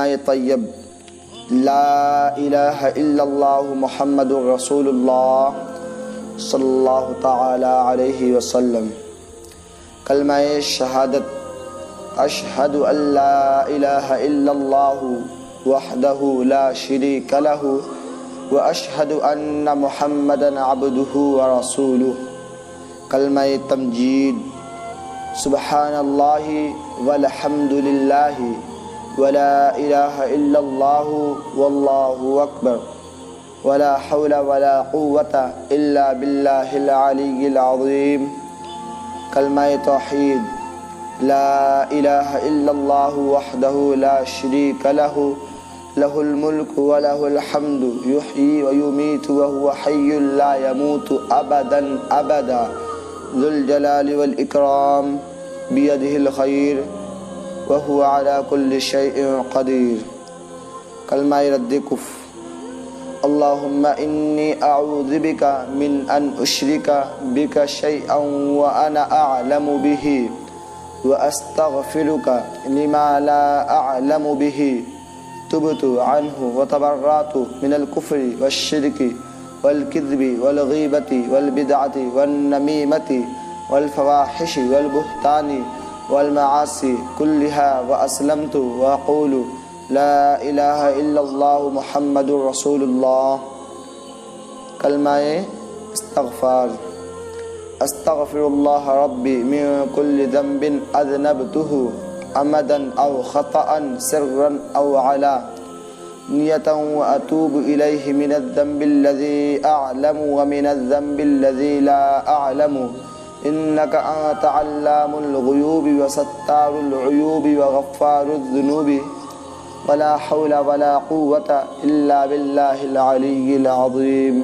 तय्यब ला इलाहा इल्लल्लाहु मुहम्मदुर रसूलुल्लाह सल्लल्लाहु तआला अलैहि वसल्लम। कलमाए शहादत अशहदु अल्ला इलाहा इल्लल्लाहु वहदहु ला शरीका लहु व अशहदु अन्ना मुहम्मदन अब्दुहु व रसूलुहु। कलमाए तमजीद सुब्हानल्लाहि वल्हम्दुलिल्लाहि वला इलाहा इल्लल्लाहु वल्लाहु अकबर वला हौला वला कुव्वता इल्ला बिल्लाहिल अलिय्यिल अज़ीम। कलमाए तौहीद ला इलाहा इल्लल्लाहु वहदहु ला शरीका लहु लहुल मुल्कु व लहुल हम्दु युहयी व युमीतु व हुवा हय्युल ला यमूतु अबदन अबदा ज़ुल जलालि वल इकराम बियदिहिल खैर व हुवा अला कुल्लि शैइन क़दीर। कलमाए रद्द कुफ्र अल्लाहुम्मा इन्नी अऊज़ु बिका मिन अन उश्रिका बिका शैअन व अना अअलमु बिही व अस्तग़फिरुका लिमा ला अअलमु बिही तुबतु अन्हु व तबर्रअतु मिनल कुफ्रि वश्शिर्कि वल किज़्बि वल गीबति वल बिदअति वन नमीमति वल फवाहिशि वल बुहतानि वल मआसी कुल्लिहा व अस्लमतु व अक़ूलु ला इलाहा इल्लल्लाहु मुहम्मदुर रसूलुल्लाह। कलमाए इस्तग़फ़ार अस्तग़फ़िरुल्लाह रब्बी मिन कुल्लि ज़ंबिन अज़नबतुहु अमदन औ ख़तअन सिर्रन औ अला नियतन व अतूबु इलैहि मिनज़्ज़ंबिल्लज़ी अअलमु व मिनज़्ज़ंबिल्लज़ी ला अअलमु इन्नका अंता अल्लामुल ग़ुयूबि व सत्तारुल उयूबि व गफ़्फ़ारुज़ ज़ुनूबि वला हौला वला कुव्वता इल्ला बिल्लाहिल अलिय्यिल अज़ीम।